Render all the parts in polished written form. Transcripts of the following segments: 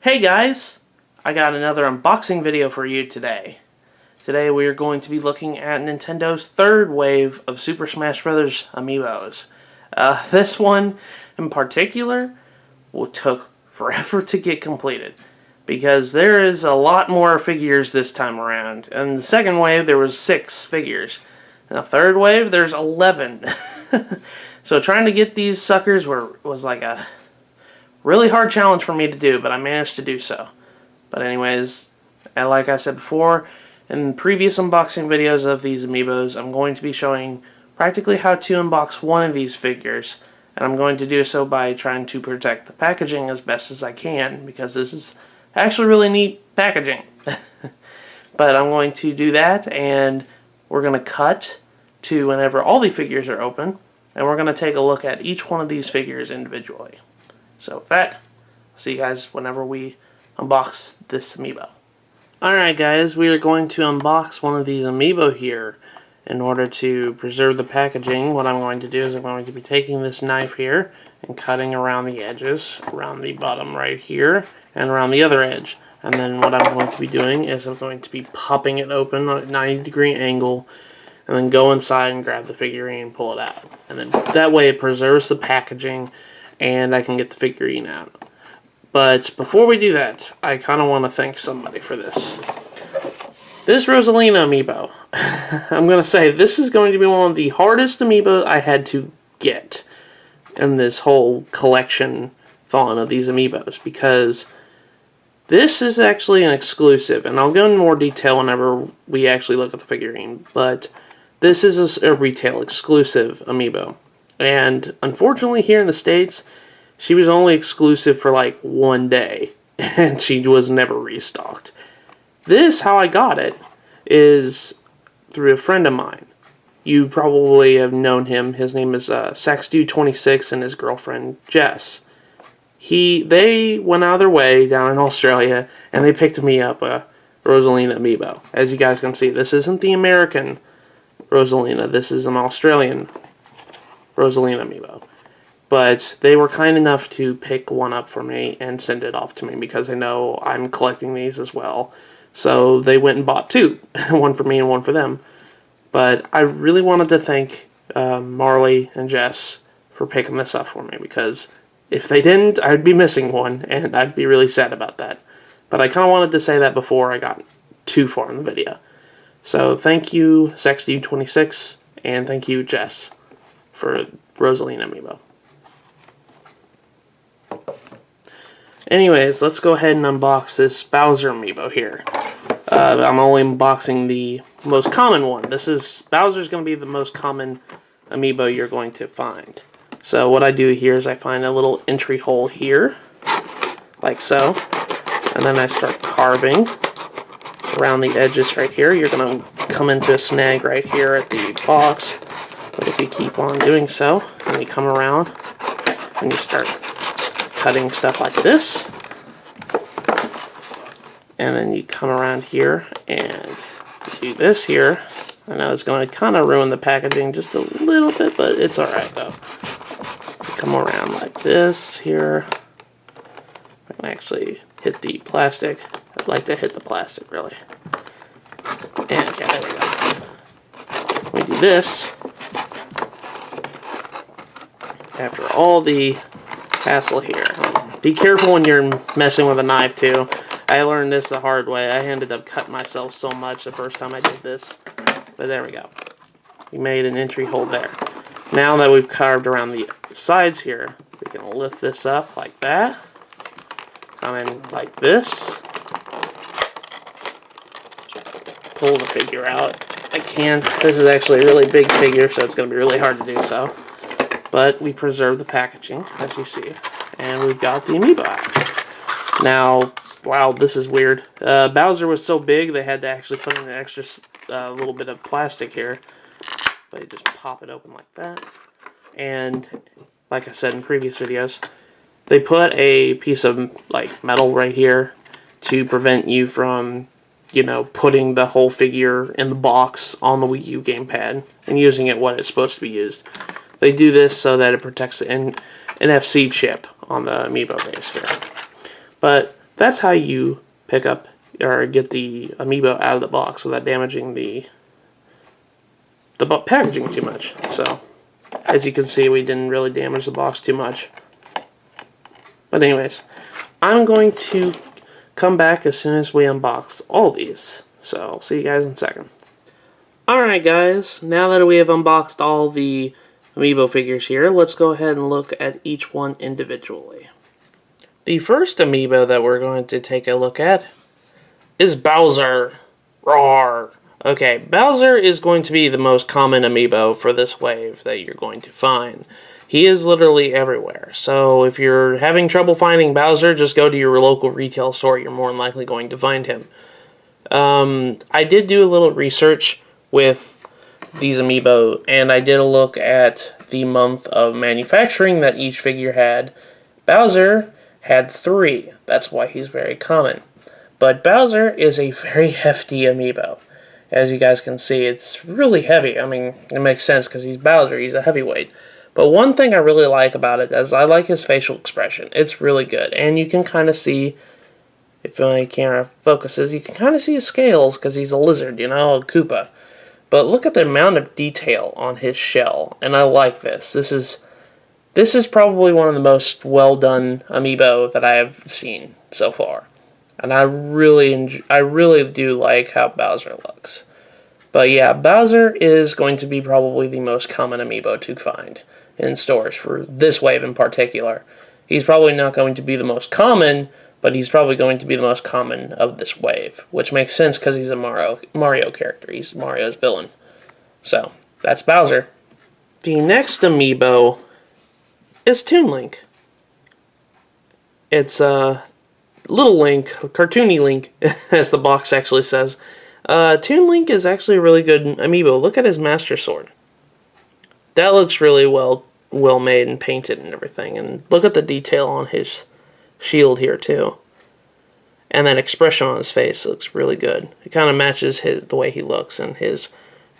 Hey guys, I got another unboxing video for you today. Today we are going to be looking at Nintendo's third wave of Super Smash Bros. Amiibos. This one in particular took forever to get completed because there is a lot more figures this time around. In the second wave there was 6 figures. In the third wave there's 11. So trying to get these suckers was like a really hard challenge for me to do, but I managed to do so. But anyways, like I said before, in previous unboxing videos of these Amiibos, I'm going to be showing practically how to unbox one of these figures. And I'm going to do so by trying to protect the packaging as best as I can, because this is actually really neat packaging. But I'm going to do that, and we're going to cut to whenever all the figures are open, and we're going to take a look at each one of these figures individually. So with that, I'll see you guys whenever we unbox this Amiibo. Alright guys, we are going to unbox one of these Amiibo here. In order to preserve the packaging, what I'm going to do is I'm going to be taking this knife here and cutting around the edges, around the bottom right here, and around the other edge. And then what I'm going to be doing is I'm going to be popping it open on a 90-degree angle, and then go inside and grab the figurine and pull it out. And then that way it preserves the packaging, and I can get the figurine out. But before we do that, I kind of want to thank somebody for this. This Rosalina Amiibo. I'm going to say this is going to be one of the hardest Amiibo I had to get in this whole collection-thon of these Amiibos, because this is actually an exclusive, and I'll go into more detail whenever we actually look at the figurine, but this is a retail exclusive Amiibo. And unfortunately here in the States, she was only exclusive for like one day, and she was never restocked. This, how I got it, is through a friend of mine. You probably have known him. His name is SaxDude26 and his girlfriend Jess. They went out of their way down in Australia, and they picked me up a Rosalina Amiibo. As you guys can see, this isn't the American Rosalina. This is an Australian Rosalina Amiibo. But they were kind enough to pick one up for me and send it off to me because they know I'm collecting these as well. So they went and bought 2, one for me and one for them. But I really wanted to thank Marley and Jess for picking this up for me, because if they didn't, I'd be missing one, and I'd be really sad about that. But I kind of wanted to say that before I got too far in the video. So thank you, SaxDude26, and thank you, Jess, for Rosalina Amiibo. Anyways, let's go ahead and unbox this Bowser Amiibo here. I'm only unboxing the most common one. Bowser's going to be the most common Amiibo you're going to find. So what I do here is I find a little entry hole here, like so, and then I start carving around the edges right here. You're going to come into a snag right here at the box, but if you keep on doing so, and you come around, and you start cutting stuff like this, and then you come around here and do this here. I know it's going to kind of ruin the packaging just a little bit, but it's alright though. You come around like this here. I can actually hit the plastic. I'd like to hit the plastic, really. And okay, there we go. We do this. After all the hassle here. Be careful when you're messing with a knife too. I learned this the hard way. I ended up cutting myself so much the first time I did this. But there we go. We made an entry hole there. Now that we've carved around the sides here, we can lift this up like that. Come in like this. Pull the figure out. I can't. This is actually a really big figure, so it's going to be really hard to do so. But we preserve the packaging, as you see. And we've got the Amiibo out. Now, wow, this is weird. Bowser was so big, they had to actually put in an extra little bit of plastic here. But you just pop it open like that. And, like I said in previous videos, they put a piece of like metal right here to prevent you from, you know, putting the whole figure in the box on the Wii U gamepad and using it what it's supposed to be used. They do this so that it protects the NFC chip on the Amiibo base here. But that's how you pick up or get the Amiibo out of the box without damaging the packaging too much. So, as you can see, we didn't really damage the box too much. But anyways, I'm going to come back as soon as we unbox all these. So, I'll see you guys in a second. Alright guys, now that we have unboxed all the Amiibo figures here, let's go ahead and look at each one individually. The first Amiibo that we're going to take a look at is Bowser. Roar! Okay, Bowser is going to be the most common Amiibo for this wave that you're going to find. He is literally everywhere, so if you're having trouble finding Bowser, just go to your local retail store. You're more than likely going to find him. I did do a little research with these Amiibo, and I did a look at the month of manufacturing that each figure had. Bowser had 3. That's why he's very common. But Bowser is a very hefty Amiibo. As you guys can see, it's really heavy. I mean, it makes sense because he's Bowser. He's a heavyweight. But one thing I really like about it is I like his facial expression. It's really good. And you can kind of see, if my camera focuses, you can kind of see his scales because he's a lizard, you know, a Koopa. But look at the amount of detail on his shell. And I like this. This is probably one of the most well-done Amiibo that I have seen so far. And I really do like how Bowser looks. But yeah, Bowser is going to be probably the most common Amiibo to find in stores for this wave in particular. He's probably not going to be the most common, but he's probably going to be the most common of this wave, which makes sense because he's a Mario character. He's Mario's villain. So, that's Bowser. The next Amiibo is Toon Link. It's Little Link, cartoony Link, as the box actually says. Toon Link is actually a really good Amiibo. Look at his Master Sword. That looks really well made and painted and everything. And look at the detail on his shield here too. And that expression on his face looks really good. It kind of matches the way he looks, and his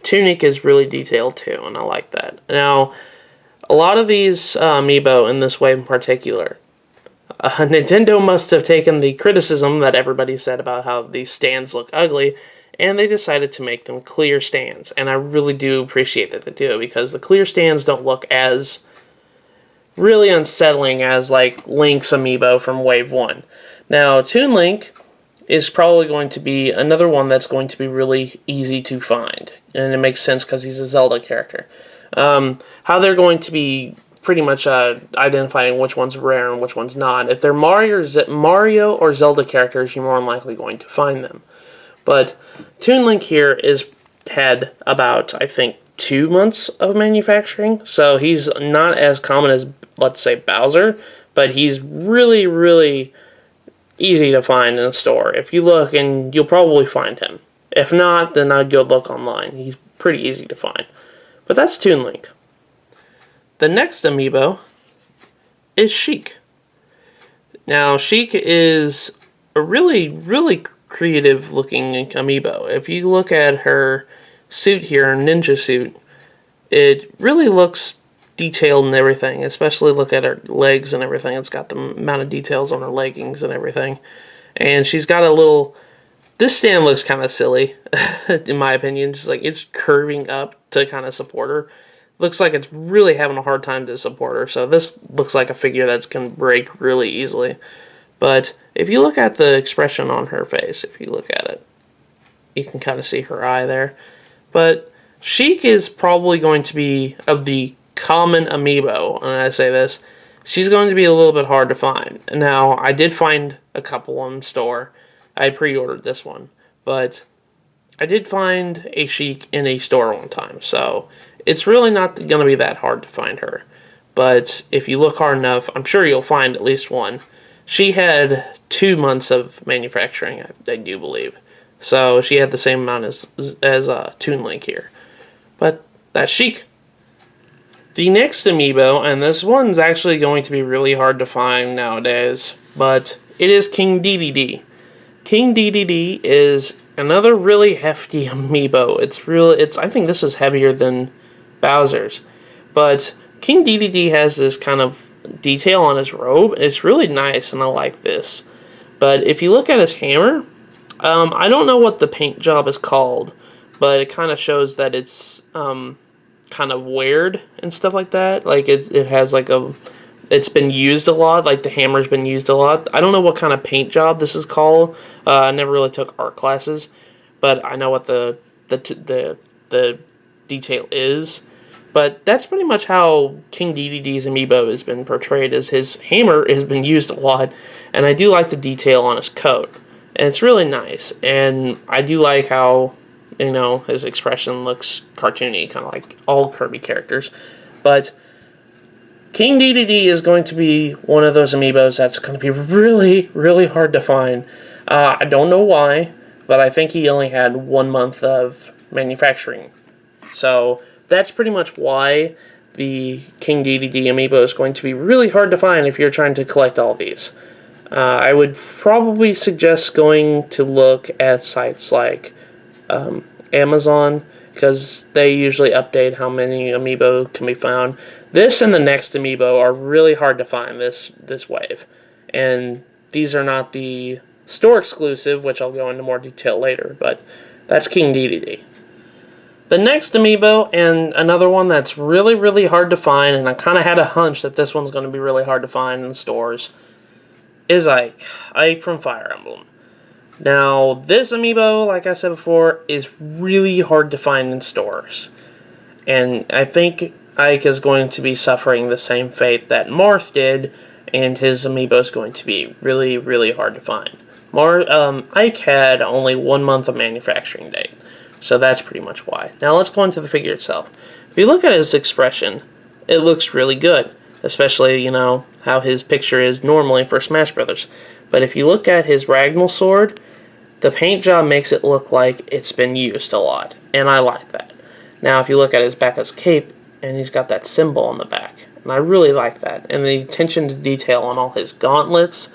tunic is really detailed too, and I like that. Now, a lot of these Amiibo in this wave in particular, Nintendo must have taken the criticism that everybody said about how these stands look ugly, and they decided to make them clear stands. And I really do appreciate that they do, because the clear stands don't look as really unsettling as like Link's Amiibo from Wave 1. Now, Toon Link is probably going to be another one that's going to be really easy to find, and it makes sense because he's a Zelda character. How they're going to be pretty much identifying which one's rare and which one's not. If they're Mario or Zelda characters, you're more than likely going to find them. But Toon Link here had about, I think, 2 months of manufacturing, so he's not as common as, let's say, Bowser, but he's really, really easy to find in a store. If you look, and you'll probably find him. If not, then I'd go look online. He's pretty easy to find. But that's Toon Link. The next Amiibo is Sheik. Now, Sheik is a really, really creative looking Amiibo. If you look at her suit here, her ninja suit, it really looks detailed and everything. Especially look at her legs and everything. It's got the amount of details on her leggings and everything. And she's got a little... This stand looks kind of silly, in my opinion. Just like it's curving up to kind of support her. Looks like it's really having a hard time to support her. So this looks like a figure that's going to break really easily. But if you look at the expression on her face, if you look at it, you can kind of see her eye there. But Sheik is probably going to be, of the common Amiibo, and I say this, she's going to be a little bit hard to find. Now, I did find a couple in store. I pre-ordered this one. But I did find a Sheik in a store one time. So it's really not going to be that hard to find her. But if you look hard enough, I'm sure you'll find at least one. She had 2 months of manufacturing, I do believe. So she had the same amount as Toon Link here. But that's Sheik. The next Amiibo, and this one's actually going to be really hard to find nowadays, but it is King Dedede. King Dedede is another really hefty Amiibo. I think this is heavier than Bowser's. But King Dedede has this kind of detail on his robe. It's really nice, and I like this. But if you look at his hammer, I don't know what the paint job is called, but it kind of shows that it's kind of weird and stuff like that. Like it has like it's been used a lot. Like the hammer's been used a lot. I don't know what kind of paint job this is called. I never really took art classes, but I know what the detail is. But that's pretty much how King Dedede's amiibo has been portrayed, as his hammer has been used a lot, and I do like the detail on his coat. And it's really nice, and I do like how, you know, his expression looks cartoony, kind of like all Kirby characters. But King Dedede is going to be one of those amiibos that's going to be really, really hard to find. I don't know why, but I think he only had 1 month of manufacturing. So that's pretty much why the King Dedede amiibo is going to be really hard to find if you're trying to collect all these. I would probably suggest going to look at sites like Amazon, because they usually update how many amiibo can be found. This and the next amiibo are really hard to find this wave. And these are not the store exclusive, which I'll go into more detail later, but that's King Dedede. The next amiibo, and another one that's really, really hard to find, and I kind of had a hunch that this one's going to be really hard to find in stores, is Ike. Ike from Fire Emblem. Now, this amiibo, like I said before, is really hard to find in stores. And I think Ike is going to be suffering the same fate that Marth did, and his amiibo is going to be really, really hard to find. Ike had only 1 month of manufacturing date. So that's pretty much why. Now let's go into the figure itself. If you look at his expression, it looks really good. Especially, you know, how his picture is normally for Smash Brothers. But if you look at his Ragnall sword, the paint job makes it look like it's been used a lot. And I like that. Now if you look at his back of his cape, and he's got that symbol on the back. And I really like that. And the attention to detail on all his gauntlets,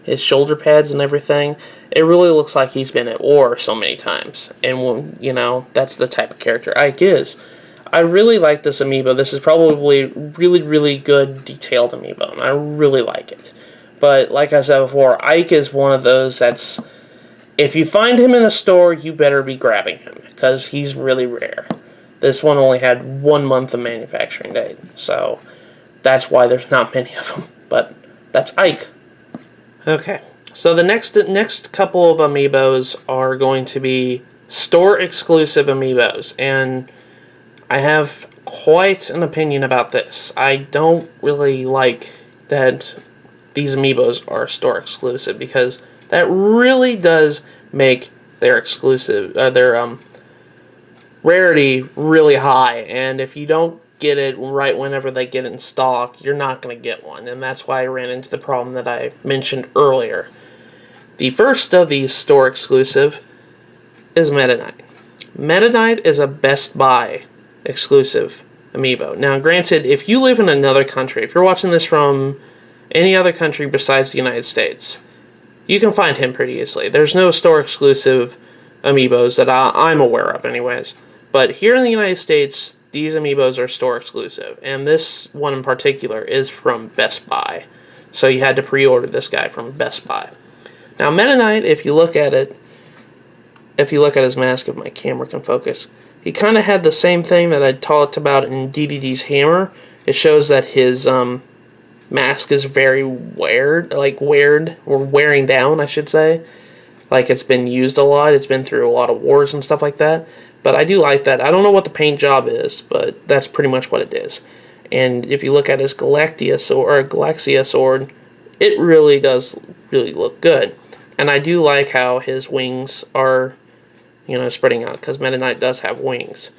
his shoulder pads and everything, it really looks like he's been at war so many times. And, you know, that's the type of character Ike is. I really like this amiibo. This is probably really, really good detailed amiibo, and I really like it. But like I said before, Ike is one of those that's, if you find him in a store, you better be grabbing him, because he's really rare. This one only had 1 month of manufacturing date, so that's why there's not many of them. But that's Ike. Okay, so the next couple of amiibos are going to be store-exclusive amiibos, and I have quite an opinion about this. I don't really like that these amiibos are store exclusive, because that really does make their rarity really high, and if you don't get it right whenever they get it in stock, you're not going to get one, and that's why I ran into the problem that I mentioned earlier. The first of these store exclusive is Meta Knight. Meta Knight is a Best Buy exclusive amiibo. Now, granted, if you live in another country, if you're watching this from any other country besides the United States, you can find him pretty easily. There's no store exclusive amiibos that I'm aware of anyways. But here in the United States, these amiibos are store exclusive, and this one in particular is from Best Buy. So you had to pre-order this guy from Best Buy. Now, Meta Knight, if you look at his mask, if my camera can focus, he kind of had the same thing that I talked about in Dedede's hammer. It shows that his mask is very wearing down, I should say. Like, it's been used a lot. It's been through a lot of wars and stuff like that. But I do like that. I don't know what the paint job is, but that's pretty much what it is. And if you look at his Galaxia sword, it really does look good. And I do like how his wings are, you know, spreading out, because Meta Knight does have wings.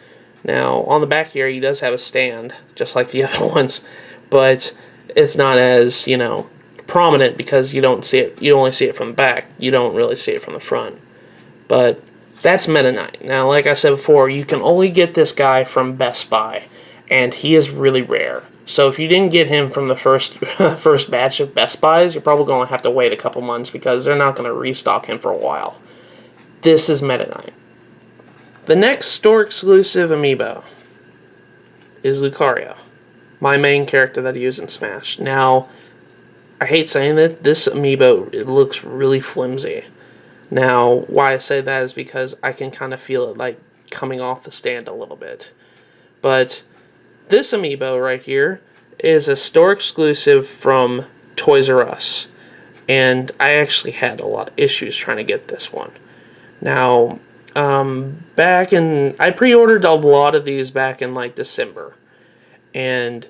Now, on the back here, he does have a stand, just like the other ones, but it's not as, you know, prominent, because you don't see it. You only see it from the back. You don't really see it from the front. But that's Meta Knight. Now, like I said before, you can only get this guy from Best Buy, and he is really rare. So if you didn't get him from the first batch of Best Buys, you're probably going to have to wait a couple months, because they're not going to restock him for a while. This is Meta Knight. The next store-exclusive amiibo is Lucario, my main character that I use in Smash. Now, I hate saying it, this Amiibo, it looks really flimsy. Now, why I say that is because I can kind of feel it like coming off the stand a little bit. But this Amiibo right here is a store exclusive from Toys R Us. And I actually had a lot of issues trying to get this one. Now, I pre-ordered a lot of these back in like December. And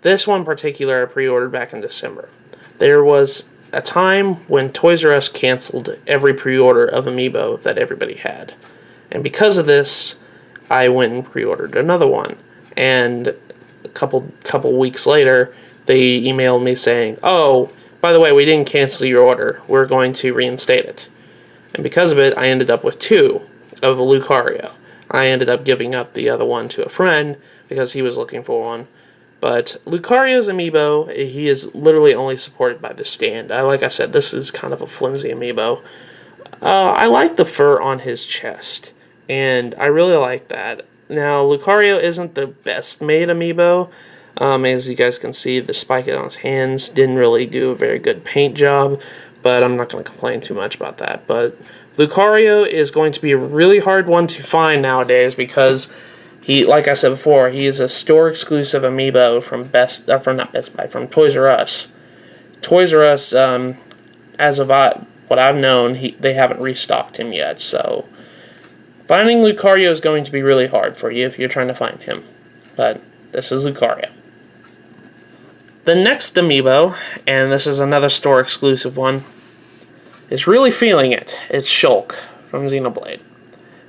this one in particular I pre-ordered back in December. There was a time when Toys R Us canceled every pre-order of Amiibo that everybody had. And because of this, I went and pre-ordered another one. And a couple weeks later, they emailed me saying, "Oh, by the way, we didn't cancel your order. We're going to reinstate it." And because of it, I ended up with 2 of a Lucario. I ended up giving up the other one to a friend because he was looking for one. But Lucario's Amiibo, he is literally only supported by the stand. Like I said, this is kind of a flimsy Amiibo. I like the fur on his chest, and I really like that. Now, Lucario isn't the best made Amiibo. As you guys can see, the spike on his hands didn't really do a very good paint job, but I'm not going to complain too much about that. But Lucario is going to be a really hard one to find nowadays because like I said before, he is a store exclusive Amiibo from Toys R Us. Toys R Us, as of what I've known, they haven't restocked him yet, so finding Lucario is going to be really hard for you if you're trying to find him. But this is Lucario. The next Amiibo, and this is another store exclusive one, is really feeling it. It's Shulk from Xenoblade.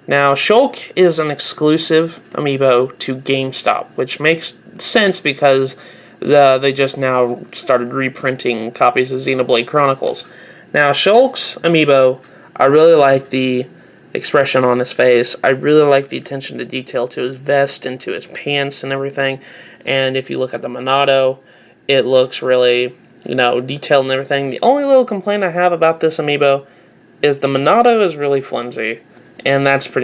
Now, Shulk is an exclusive Amiibo to GameStop, which makes sense because they just now started reprinting copies of Xenoblade Chronicles. Now, Shulk's Amiibo, I really like the expression on his face. I really like the attention to detail to his vest and to his pants and everything. And if you look at the Monado, it looks really, detailed and everything. The only little complaint I have about this Amiibo is the Monado is really flimsy. And that's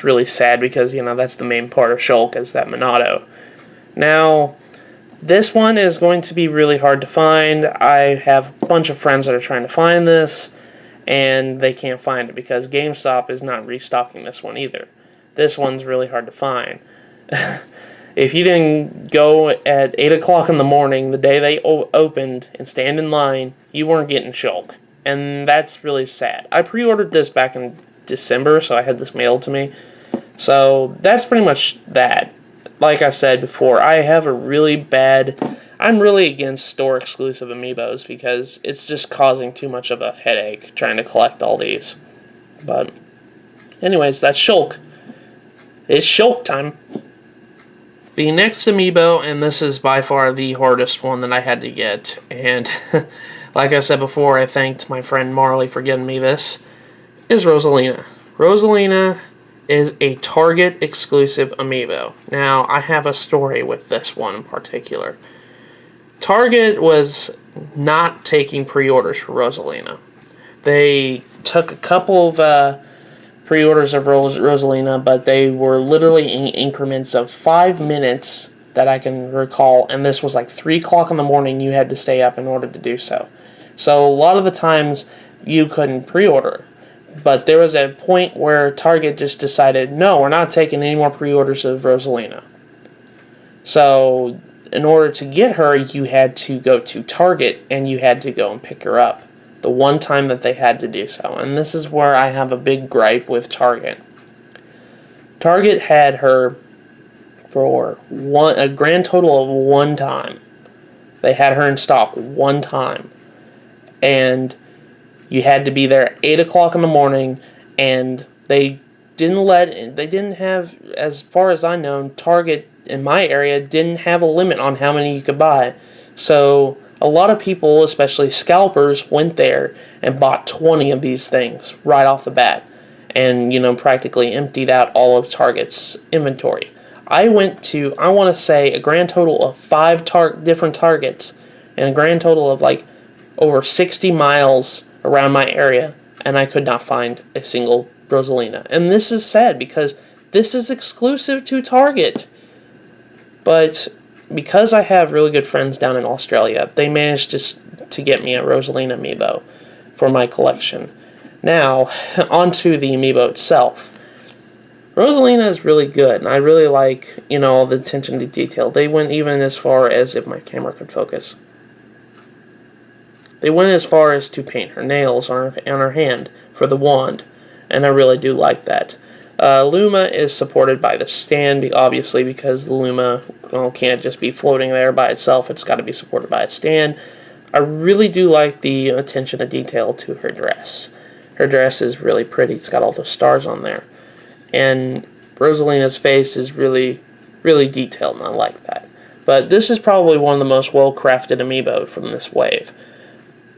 really sad because, that's the main part of Shulk is that Monado. Now, this one is going to be really hard to find. I have a bunch of friends that are trying to find this, and they can't find it because GameStop is not restocking this one either. This one's really hard to find. If you didn't go at 8 o'clock in the morning, the day they opened, and stand in line, you weren't getting Shulk. And that's really sad. I pre-ordered this back in December, so I had this mailed to me. So that's pretty much that. Like I said before, I'm really against store exclusive Amiibos because it's just causing too much of a headache trying to collect all these. But anyways, that's Shulk. It's Shulk time. The next Amiibo, and this is by far the hardest one that I had to get, and like I said before, I thanked my friend Marley for getting me this, is Rosalina. Rosalina is a Target exclusive Amiibo. Now, I have a story with this one in particular. Target was not taking pre-orders for Rosalina. They took a couple of pre-orders of Rosalina, but they were literally in increments of 5 minutes that I can recall, and this was like 3 o'clock in the morning you had to stay up in order to do so. So a lot of the times you couldn't pre-order. But there was a point where Target just decided, no, we're not taking any more pre-orders of Rosalina. So, in order to get her, you had to go to Target, and you had to go and pick her up. The one time that they had to do so. And this is where I have a big gripe with Target. Target had her for a grand total of 1 time. They had her in stock 1 time. And you had to be there at 8 o'clock in the morning, and they didn't have, as far as I know, Target in my area didn't have a limit on how many you could buy. So a lot of people, especially scalpers, went there and bought 20 of these things right off the bat, and practically emptied out all of Target's inventory. I went to, I want to say, a grand total of 5 different Targets, and a grand total of like over 60 miles around my area, and I could not find a single Rosalina. And this is sad because this is exclusive to Target. But because I have really good friends down in Australia, they managed to to get me a Rosalina amiibo for my collection. Now, onto the amiibo itself. Rosalina is really good, and I really like, all the attention to detail. They went even as far as, if my camera could focus, they went as far as to paint her nails on her hand for the wand, and I really do like that. Luma is supported by the stand, obviously, because the Luma can't just be floating there by itself. It's got to be supported by a stand. I really do like the attention to detail to her dress. Her dress is really pretty. It's got all the stars on there. And Rosalina's face is really, really detailed, and I like that. But this is probably one of the most well-crafted amiibo from this wave.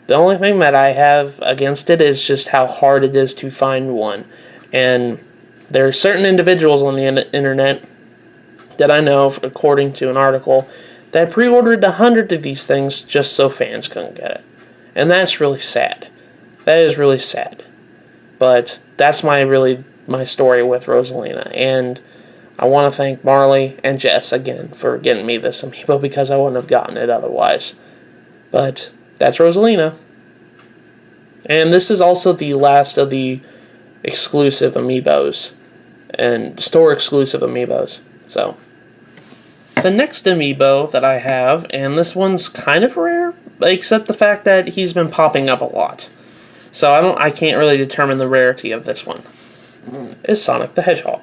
The only thing that I have against it is just how hard it is to find one. And there are certain individuals on the internet that I know, according to an article, that pre-ordered 100 of these things just so fans couldn't get it. And that's really sad. That is really sad. But that's my story with Rosalina. And I want to thank Marley and Jess again for getting me this amiibo, because I wouldn't have gotten it otherwise. But that's Rosalina. And this is also the last of the exclusive amiibos and store exclusive amiibos. So the next amiibo that I have, and this one's kind of rare, except the fact that he's been popping up a lot. So I can't really determine the rarity of this one. Is Sonic the Hedgehog.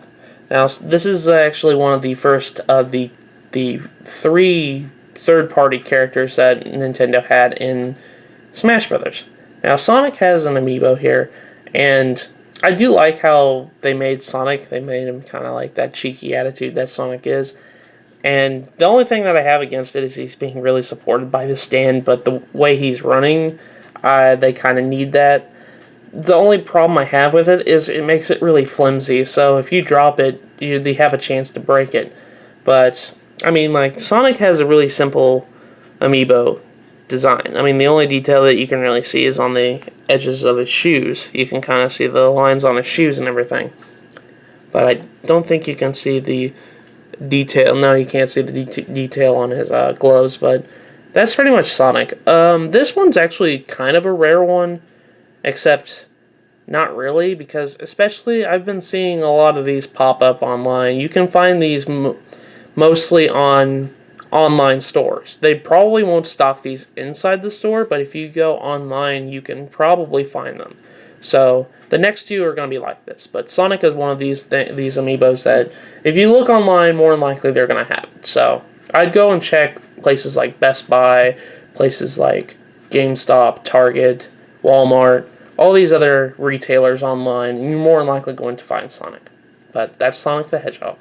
Now, this is actually one of the first of the 3 third-party characters that Nintendo had in Smash Brothers. Now, Sonic has an amiibo here, and I do like how they made Sonic. They made him kind of like that cheeky attitude that Sonic is. And the only thing that I have against it is he's being really supported by the stand, but the way he's running, they kind of need that. The only problem I have with it is it makes it really flimsy, so if you drop it, you have a chance to break it. But, I mean, like, Sonic has a really simple amiibo design. I mean, the only detail that you can really see is on the edges of his shoes. You can kind of see the lines on his shoes and everything. But I don't think you can see the detail. No, you can't see the detail on his gloves, but that's pretty much Sonic. This one's actually kind of a rare one, except not really, because especially I've been seeing a lot of these pop up online. You can find these mostly on online stores. They probably won't stock these inside the store, but if you go online, you can probably find them. So the next 2 are going to be like this, but Sonic is one of these amiibos that if you look online, more than likely they're going to have it. So I'd go and check places like Best Buy, places like GameStop, Target, Walmart, all these other retailers online, and you're more than likely going to find Sonic. But that's Sonic the Hedgehog.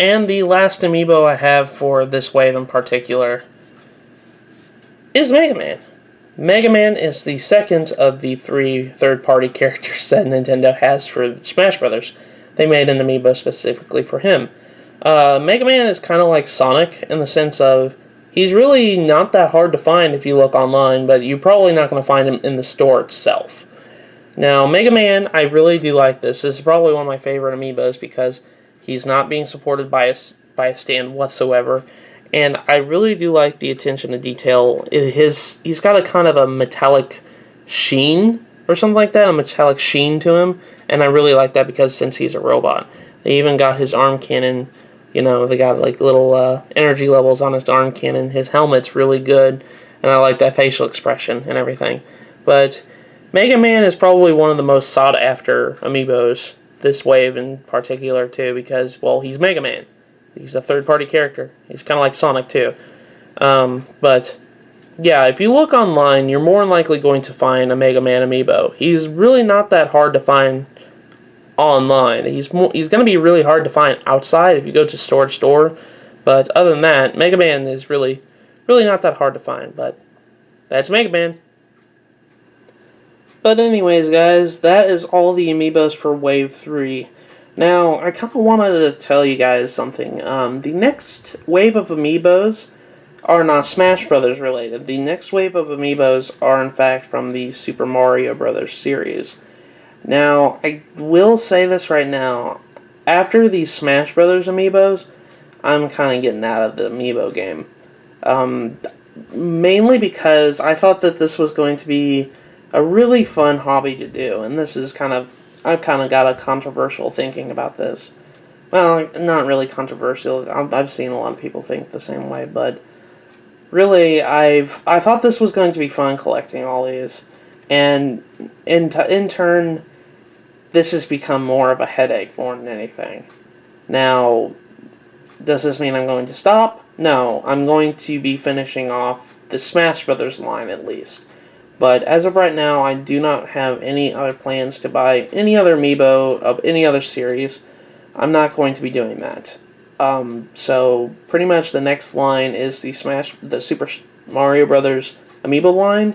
And the last amiibo I have for this wave in particular is Mega Man. Mega Man is the second of the 3 third-party characters that Nintendo has for Smash Brothers. They made an amiibo specifically for him. Mega Man is kind of like Sonic in the sense of he's really not that hard to find if you look online, but you're probably not going to find him in the store itself. Now, Mega Man, I really do like this. This is probably one of my favorite amiibos because he's not being supported by a stand whatsoever. And I really do like the attention to detail. He's got a kind of a metallic sheen or something like that, a metallic sheen to him. And I really like that because since he's a robot. They even got his arm cannon, they got like little energy levels on his arm cannon. His helmet's really good, and I like that facial expression and everything. But Mega Man is probably one of the most sought after amiibos this wave in particular too, because, well, he's Mega Man. He's a third-party character. He's kind of like Sonic too. But yeah, if you look online, you're more than likely going to find a Mega Man amiibo. He's really not that hard to find online. He's going to be really hard to find outside if you go to store to store. But other than that, Mega Man is really not that hard to find. But that's Mega Man. But anyways, guys, that is all the amiibos for Wave 3. Now, I kind of wanted to tell you guys something. The next wave of amiibos are not Smash Brothers related. The next wave of amiibos are, in fact, from the Super Mario Brothers series. Now, I will say this right now. After the Smash Brothers amiibos, I'm kind of getting out of the amiibo game. mainly because I thought that this was going to be a really fun hobby to do, and this is I've kind of got a controversial thinking about this. Well, not really controversial. I've seen a lot of people think the same way, but really, I thought this was going to be fun collecting all these, and in turn, this has become more of a headache more than anything. Now, does this mean I'm going to stop? No, I'm going to be finishing off the Smash Brothers line at least. But as of right now, I do not have any other plans to buy any other Amiibo of any other series. I'm not going to be doing that. So pretty much the next line is the Super Mario Brothers Amiibo line.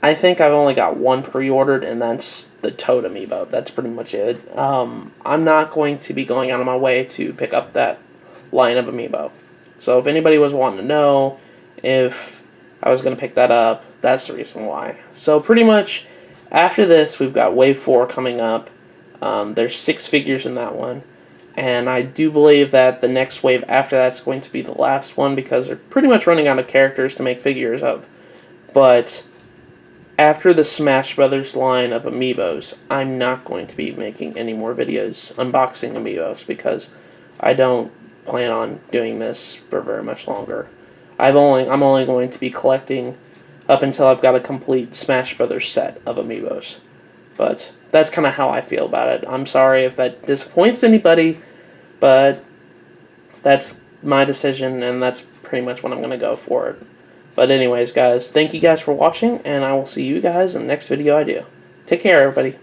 I think I've only got one pre-ordered, and that's the Toad Amiibo. That's pretty much it. I'm not going to be going out of my way to pick up that line of Amiibo. So if anybody was wanting to know if I was going to pick that up, that's the reason why. So pretty much after this, we've got Wave 4 coming up. There's 6 figures in that one. And I do believe that the next wave after that's going to be the last one because they're pretty much running out of characters to make figures of. But after the Smash Brothers line of Amiibos, I'm not going to be making any more videos unboxing Amiibos because I don't plan on doing this for very much longer. I'm only going to be collecting up until I've got a complete Smash Brothers set of Amiibos. But that's kind of how I feel about it. I'm sorry if that disappoints anybody, but that's my decision, and that's pretty much what I'm going to go for it. But anyways, guys, thank you guys for watching, and I will see you guys in the next video I do. Take care, everybody.